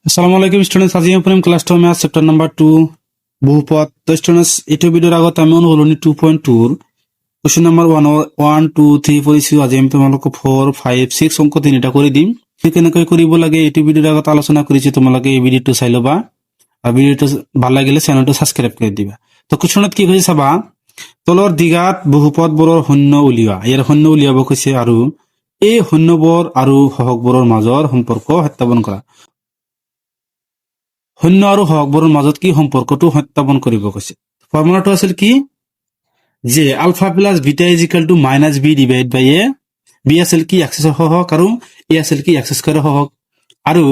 আসসালামু আলাইকুম স্টুডেন্টস, আজি আমি পড়িম ক্লাস 12 ম্যাথ চ্যাপ্টাৰ নাম্বাৰ 2 বহুপদ। তো স্টুডেন্টস এইটো ভিডিওৰ আগত আমি অনুশীলনী 2.2 ৰ কোশ্চেন নাম্বার 1 2 3 পঢ়িছো। আজি আমি তোমালোকক 4 5 6 অংক তিনিটা কৰি দিম। কেনেকৈ কৰিব লাগে এইটো ভিডিওৰ আগত আলোচনা কৰিছো, তোমালোকে এই ভিডিওটো চাই ল'বা আৰু ভিডিওটো ভাল লাগিলে চেনেলটো সাবস্ক্ৰাইব কৰি দিবা। তো কোশ্চনত কি কৈছে চাবা, তলৰ দিগাত বহুপদবোৰৰ শূন্য উলিওৱা। ইয়াৰ শূন্য উলিয়াব কৈছে আৰু এই শূন্যবোৰ আৰু সহগবোৰৰ মাজৰ সম্পৰ্ক সত্যাপন কৰা। শূন্য আৰু সহগবোৰৰ মাজত কি সম্পৰ্কটো সত্যাপন কৰিব কৈছে। ফৰ্মুলাটো আছিল কি, যে alpha plus beta is equal to minus B divide by A. B আছিল কি এক্স সহগ আৰু এ আছিল কি এক্স স্কয়াৰ সহগ। আৰু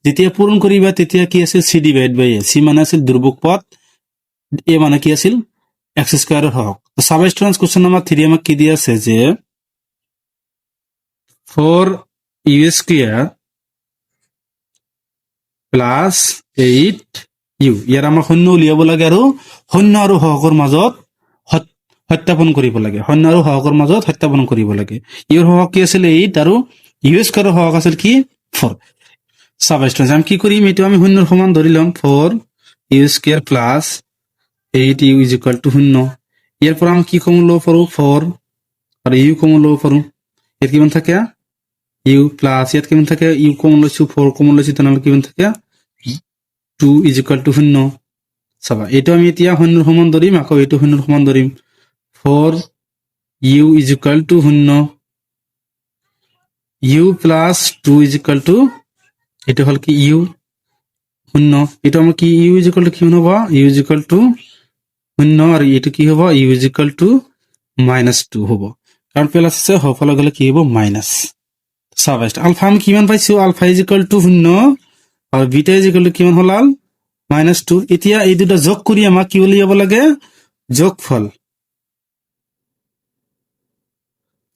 যেতিয়া পূৰণ কৰিবা তেতিয়া কি আছিল সি ডিভাইড বাই এ। সি মানে আছিল দুৰ্বক পদ, এ মানে কি আছিল এক্স স্কয়াৰৰ সহগ। তো সাব স্টুডেন্টস কোশ্চেন নাম্বার 3 আমাক কি দিয়া আছে যে 4 ইউ স্কয়ার প্লাস 8 ইউ। ইয়াৰ আমাৰ শূন্য উলিয়াব লাগে আৰু শূন্য আৰু সহগৰ মাজত সত্যাপন কৰিব লাগে। শূন্য আৰু সহগৰ মাজত সত্যাপন কৰিব লাগে। ইউৰ সহগ কি আছিল 8 আৰু ইউ স্কয়াৰৰ সহগ আছিল কি 4। চাবা স্টুডেন্টস আমি কি কৰিম, এইটো আমি শূন্যৰ সমান ধৰি লম। 4 U square plus 8 U is equal to শূন্য। ইয়াৰ পৰা আমি কি কমন ল'ব পাৰো 4 আৰু ইউ কমন ল'ব পাৰো। ইয়াত কিমান থাকে ইউ প্লাস ইয়াত কিমান থাকে ইউ কমন লৈছো 4 কমন লৈছো, তেনেহ'লে কিমান থাকে 2 ইজ ইকুয়াল টু শূন্য। চাবা এইটো আমি এতিয়া শূন্যৰ সমান ধৰিম, আকৌ এইটো শূন্যৰ সমান ধৰিম। 4 ইউ ইজ ইকুয়াল টু শূন্য, U plus 2 is equal to এইটো হল কি ইউ শূন্য। এইটো আমাৰ কি ইউ ইজ ইকুয়াল টু কি হ'ব ইউ ইজ ইকুয়াল টু শূন্য, আৰু এইটো কি হ'ব ইউ ইজ ইকুয়াল টু -2 হ'ব। কাৰণ প্লাস আছে সফল গ'লে কি হ'ব মাইনাস। চাবা আলফা আমি কিমান পাইছো, আলফা ইজ ইকুয়াল টু শূন্য আৰু বিটা ইজ ইকুয়াল টু কিমান হ'ল -2। এতিয়া এই দুটা যোগ কৰি আমাক কি উলিয়াব লাগে যোগফল।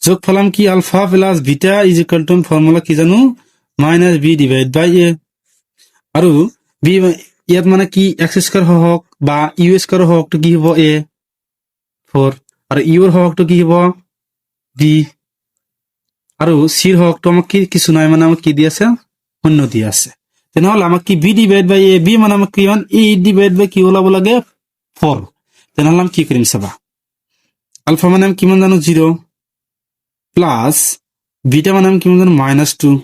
যোগফল আমি কি alpha plus beta is equal to formula কি জানো minus B divide by A. আৰু বি ইয়াত মানে কি এক্স স্কয়াৰ সহগ বা ইউ স্কয়াৰ সহগটো কি হ'ব এ 4 আৰু ইউৰ সহগটো কি হ'ব বি, আৰু চিৰ সহগটো আমাক কি কিছু নাই মানে আমাক কি দি আছে শূন্য দি আছে। তেনেহ'লে আমাক কি B divide by A, B মানে আমাক কিমান 8 ডিভাইড বাই কি ওলাব লাগে 4। তেনেহ'লে আমি কি কৰিম চাবা, আলফা মানে আমি কিমান জানো 0 প্লাস বিটা মানে আমি কিমান জানো -2।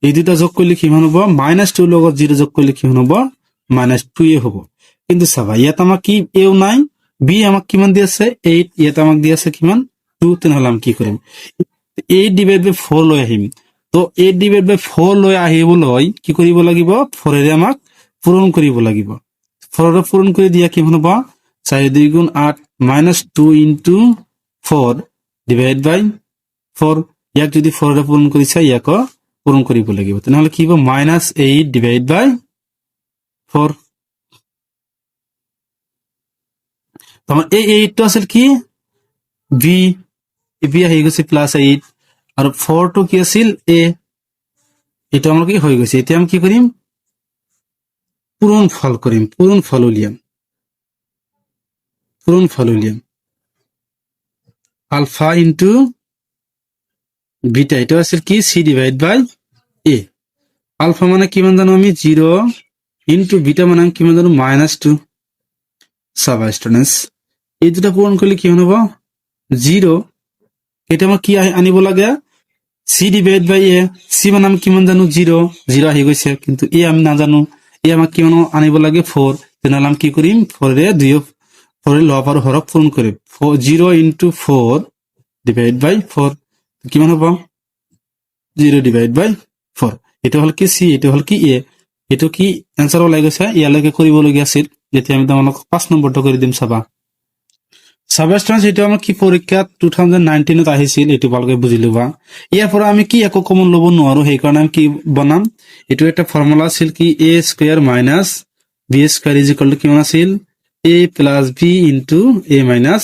এই দুটা যোগ কৰিলে কিমান হ'ব -2 লগত 0 যোগ কৰিলে কিমান হ'ব -2 হ'ব। কিন্তু চাবা ইয়াত আমাক কি এও নাই, বি আমাক কিমান দি আছে 8, ইয়াত আমাক দি আছে কিমান 2। তেনেহ'লে আমি কি কৰিম 8 ডিভাইড বাই 4 লৈ আহিম। তো 8 ডিভাইড বাই 4 লৈ আহিবলৈ কি কৰিব লাগিব 4 এৰে আমাক পূৰণ কৰিব লাগিব। 4 এৰে পূৰণ কৰি দিয়া কিমান হ'ব 4 2 গুণ 8 -2 ইনটু 4 ডিভাইড বাই 4। ইয়াক যদি 4 এৰে পূৰণ কৰিছা ইয়াক পূৰণ কৰিব লাগিব। তেনেহ'লে কি হ'ব -8 ডিভাইড বাই 4। তোমাৰ এই 8টো আছিল কি বি, বি আহি গৈছে +8 আৰু 4টো কি আছিল এ। এটা আমাৰ কি হৈ গৈছে। এতিয়া আমি কি কৰিম পূৰণ ফল কৰিম, পূৰণ ফল উলিয়াম। আলফা ইনটু বিটা, এটা আছিল কি সি ডিভাইড বাই এ। আলফা মানে কিমান জানো আমি 0 ইনটু বিটা মানে আমি কিমান জানো -2। চাবা স্টুডেন্টস এই দুটা পূৰণ কৰিলে কিমান হ'ব 0। এটা আমাক কি আনিব লাগে সি ডিভাইড বাই এ। সি মানে আমি কিমান জানো 0 আহি গৈছে, কিন্তু এ আমি নাজানো। এ আমাক কিমান আনিব লাগে 4। তেনেহ'লে আমি কি কৰিম 4 এৰে 4 লব আৰু হৰক পূৰণ কৰিম। 0 ইনটু 4 ডিভাইড বাই 4 কিমান হ'ব 0 ডিভাইড বাই 4। এটা হল কি সি, এটা হল কি এ। এইটো কি এনসার ওলাই গৈছে, ইয়ালৈকে কৰিবলগীয়া আছিল। যেতিয়া আমি তোমালোকক 5 নম্বৰটো কৰি দিম। চাবা স্টুডেন্টস এইটো আমাৰ কি পৰীক্ষাত 2019ত আহিছিল, এইটো ভালকৈ বুজি ল'বা। ইয়াৰ পৰা আমি কি একো কমন ল'ব নোৱাৰো, সেইকাৰণে আমি কি বনাম এইটো এটা ফৰ্মুলা আছিল কি a square minus b square is equal to কিমান আছিল a plus b into a minus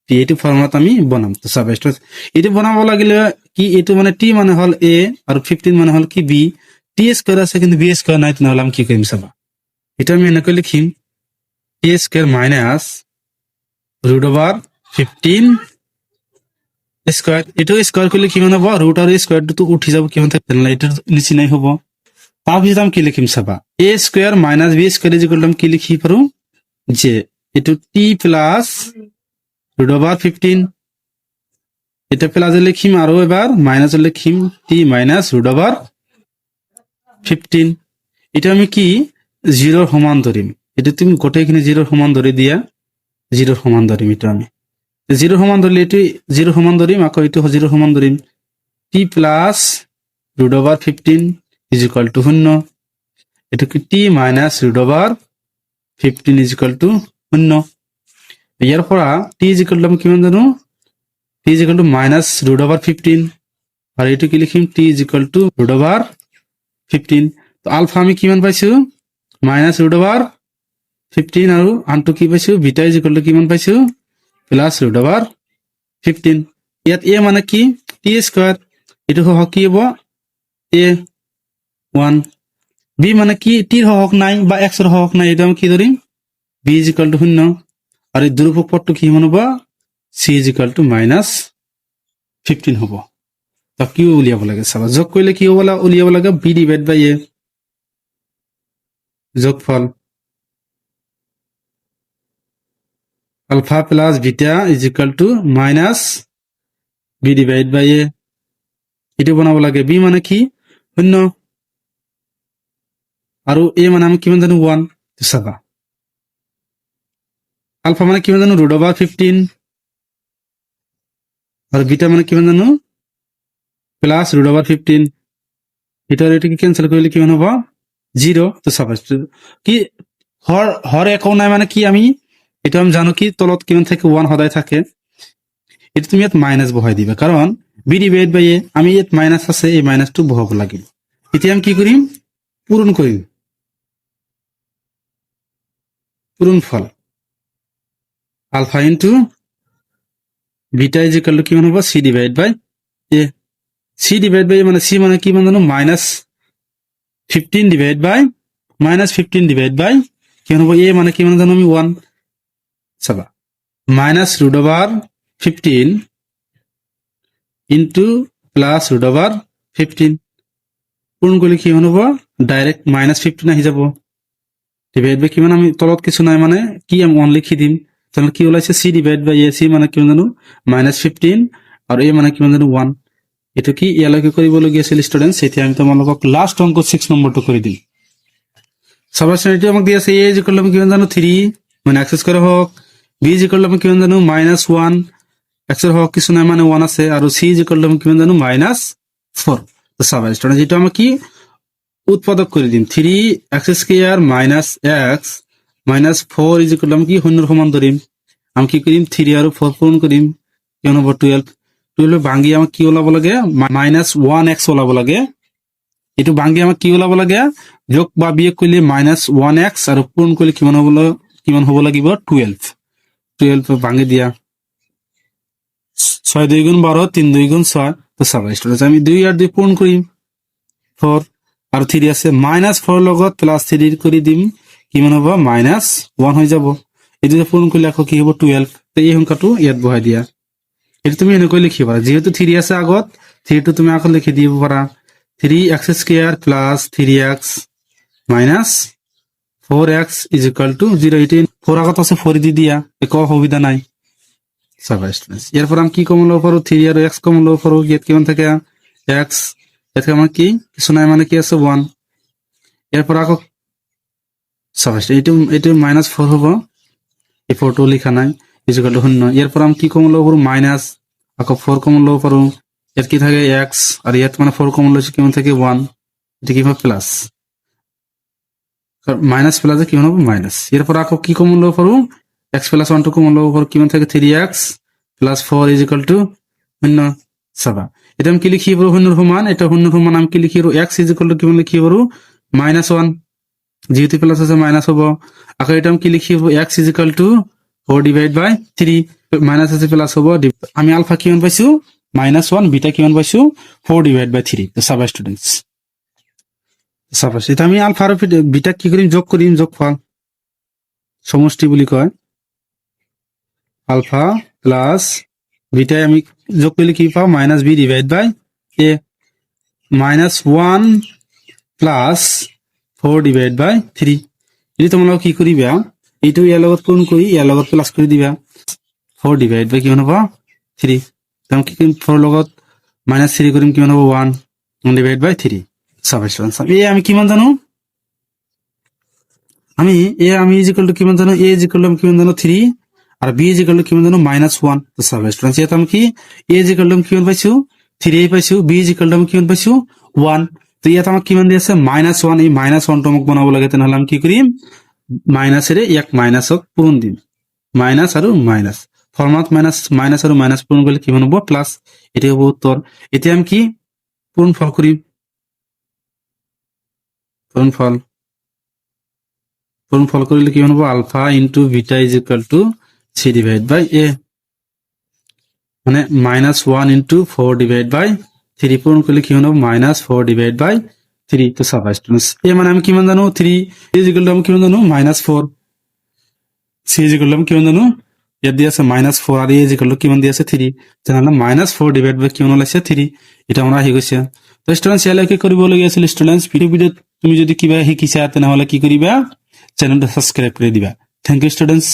b. এইটো ফৰ্মুলাত আমি বনাম। তো চাবা স্টুডেন্টস এইটো বনাব লাগিলে কি এইটো মানে টি মানে হল এ আৰু 15 মানে হল কি বি। টি স্কয়াৰ আছে কিন্তু বি স্কয়াৰ নাই, তেনেহ'লে আমি কি কৰিম চাবা এটা আমি এনেকৈ লিখিম এ স্কয়াৰ মাইনাস √15 স্কয়াৰ। এটা স্কয়াৰ কৰলে কিমান হ'ব ৰুট আৰু স্কয়াৰটো উঠি যাব কিমান থাকে, তেনেহ'লে এটাৰ নিচিনাই হ'ব। তাৰপিছত আমি কি লিখিম চাবা a square minus b square is equal two আমি কি লিখি পাৰো যে এটো t প্লাস ৰুট অভাৰ 15 এটা প্লাস লিখিম আৰু এবাৰ মাইনাস লিখিম t মাইনাস ৰুট অভাৰ 15 এটা আমি কি 0 ৰ সমান ধৰিম এটা তুমি গোটেইখিনি 0 ৰ সমান ধৰি দিয়া 0 ৰ সমান ধৰিম এটা আমি 0 ৰ সমান ধৰিলে এটো 0 ৰ সমান ধৰিম আকৌ এটো 0 ৰ সমান ধৰিম t plus root over 15 is equal two 0 এটা কি t minus root over 15 is equal two 0 ইয়াৰ পৰা t ইজ ইকুয়াল টু আমি কিমান জানো t is equal to minus root over 15 আৰু এটো কি লিখিম t is equal two root over 15 তো আলফা আমি কিমান পাইছো মাইনাস ৰুট অভাৰ 15 আৰু আনটো কি পাইছো বিটা ইজ ইকুয়াল টু কিমান পাইছো প্লাস ৰুট অভাৰ 15 ইয়াত a মানে কি t স্কয়ার এটো হক কি হ'ব a 1 b মানে কি t ৰ হক নাই বা x ৰ হক নাই এটা আমি কি ধৰিম b ইজ ইকুয়াল টু 0 আৰু এই দুৰূপক পদটো কি হ'ব c is equal to minus 15 হ'ব তা কি উলিয়াব লাগে চাবা যোগ কৰিলে কি হ'ব উলিয়াব লাগে b ডিভাইড বাই a যোগফল alpha plus beta is equal to minus b divide by a এটো বনাব লাগে b মানে কি 0 আৰু a মানে আমি কিমান জানো 1 তো চাবা আলফা মানে কিমান জানো ৰুট অভাৰ 15 আৰু বিটা মানে কিমান জানো প্লাস ৰুট অভাৰ 15 এটা এটা কি ক্যান্সেল কৰিলে কিমান হ'ব 0 তো চাবা কি হর একো নাই মানে কি আমি এটা আমি জানো কি তলত কিমান থাকে 1 সদায় থাকে এটা তুমি ইয়াত মাইনাস বহাই দিবা কারণ b ডিভাইড বাই a আমি ইয়াত মাইনাস আছে এই মাইনাসটো বহাব লাগিব এতিয়া আমি কি কৰিম পূরণফল alpha into beta is equal to কিমান হ'ব c divide by a c divide by মানে c মানে কি মানে জানো minus 15 divide by minus 15 divide by কিমান হ'ব a মানে কি মানে জানো আমি 1 চাবা minus root over 15 into plus root over 15 পূৰণ কৰিলে কি হ'ব ডাইৰেক্ট মাইনাস 15 আহি যাব ডিভাইড বাই কিমান আমি তলত কিছু নাই মানে কি আমি 1 লিখি দিম তাহলে কি ওলাইছে c divide by a c মানে কিমান জানো মাইনাস 15 আৰু a মানে কিমান জানো 1 এটো কি ইয়ালৈকে কৰিবলগীয়া আছিল ষ্টুডেন্টস এতিয়া আমি তোমালোকক লাষ্ট অংক 6 নম্বৰটো কৰি দিম সাবস্টিটিউট আমাক দি আছে a ইজ ইকুয়াল টু কিমান জানো 3 মানে x স্কয়ার হোক b ইজ ইকুয়াল টু কিমান জানো -1 x এর হক কিছু নাই মানে 1 আছে আৰু c ইজ ইকুয়াল টু কিমান জানো -4 তো সাবস্টিটিউট যেটা আমরা কি উৎপাদক করে দিম 3x square x 4 is equal two কি শূন্যৰ সমান ধৰিম আমি কি কৰিম 3 আৰু 4 পূৰণ কৰিম কিমান হ'ব 12 ভাঙি আমাক কি ওলাব লাগে -1x ওলাব লাগে এটো ভাঙি আমাক কি ওলাব লাগে যোগ বা বিয়োগ কৰিলে -1x আৰু পূৰণ কৰিলে কিমান হ'ব লাগিব 12 ভাঙি দিয়া 6 2 গুণ 12 3 2 গুণ 6 তো চাবা স্টুডেন্টস আমি 2 আর 2 পূরণ করি 4 আর 3 আছে -4 লগত +3 কৰি দিম কিমান হ'ব -1 হৈ যাব এটো পূৰণ কৰিলে আকৌ কি হ'ব 12 তো এই সংখ্যাটো ইয়াত বহাই দিয়া এটা তুমি এনেকৈ লিখিবা যেহেতু 3 আছে আগত 3 টো তুমি আকৌ লিখি দিব পাৰা 3x স্কয়ার + 3x - 4x = 0 এটা 4 আগত আছে 4 দি দিয়া একো অসুবিধা নাই চাবা স্টুডেন্টস এরপর আমি কি কমন লব পারো 3 আর x কমন লব পারো ইয়াত কিমান থাকে x এতে আমার কি কিছু নাই মানে কি আছে 1 এরপর আকৌ চাবা এটা -4 হ'ব এই 4 টো লেখা নাই ইকুয়াল টু 0 এরপর আমি কি কমন লব পারো মাইনাস আকৌ 4 কমন লব পারো এর কি থাকে x আর ইয়াত মানে 4 কমন লইছে কিমান থাকে 1 এটা কি হবে প্লাস মাইনাস প্লাসে কি হবে মাইনাস এরপর আকৌ কি কমন লব পারো x plus 1 to কমন লব পারো কিমান থাকে 3x plus 4 is equal to 0 7 এটা আমি কি লিখি পারো 0 এর সমান এটা 0 এর সমান আমি কি লিখি পারো x is equal to কিমান লিখি পারো -1 যেহেতু প্লাস আছে মাইনাস হবে আকৌ এটা আমি কি লিখি পারো x is equal to 4 divided by 3 minus আছে প্লাস হবে আমি আলফা কিমান পাইছো -1 বিটা কিমান পাইছো 4 divided by 3 তো সাব স্টুডেন্টস সাপোজ এটা আমি আলফা আর বিটা কি করিম যোগফল সমষ্টি বুলি কয় আলফা প্লাস বিটা আমি যোগ করলে কি পাও -b divide by a -1 plus 4 divide by 3 যদি তোমালোক কি কৰিবা এইটো ইয়াৰ লগত পূৰণ কৰি ইয়াৰ লগত প্লাস কৰি দিবা 4 ডিভাইড বাই কিমান হ'ব 3 তাম কি কৰিম 4 লগত মাইনাস 3 কৰিম কিমান হ'ব 1 ডিভাইড বাই 3 সাবস্টিটিউট আনসার এই আমি কিমান জানো আমি ইজ ইকুয়াল টু কিমান জানো a ইজ ইকুয়াল টু কিমান জানো 3 আর b ইজ ইকুয়াল টু কিমান জানো -1 তো সাবস্টিটিউট ইয়াত আমি কি a ইজ ইকুয়াল টু কিমান পাইছো 3 পাইছো b ইজ ইকুয়াল টু কিমান পাইছো 1 তো ইয়াত আমাক কিমান দি আছে -1 এই -1 টো মোক বনাব লাগে তেনেহলে আমি কি কৰিম মাইনাসেৰে ইয়াক মাইনাসক পূৰণ দিম মাইনাস আৰু মাইনাস ফৰ্মাত মাইনাস আৰু মাইনাস পূৰণ কৰিলে কিমান হ'ব প্লাস এটি হ'ব উত্তৰ এতিয়া আমি কি পূৰণফল কৰিম পূৰণফল কৰিলে কিমান হ'ব alpha into beta is equal to c divide by a মানে -1 ইনটু 4 ডিভাইড বাই 3 পূৰণ কৰিলে কিমান হ'ব -4 ডিভাইড বাই 3 তো সাবস্টিটিউট এ মানে আমি কিমান জানো 3 ইজ ইকুয়াল টু আমি কিমান জানো -4 c ইজ ইকুয়াল টু আমি কিমান জানো ইয়াত দি আছে -4 আর a ইজ ইকুয়াল টু কিমান দি আছে 3 তেনেহলে -4 ডিভাইড বাই কিমান ওলাইছে 3 এটা আমরা আহি গৈছে তো স্টুডেন্টস ইয়ালৈকে কৰিবলগীয়া আছিল স্টুডেন্টস ভিডিঅ তুমি যদি কিবা শিকিছা তেনেহলে কি কৰিবা চ্যানেলটা সাবস্ক্ৰাইব কৰি দিবা থ্যাংক ইউ স্টুডেন্টস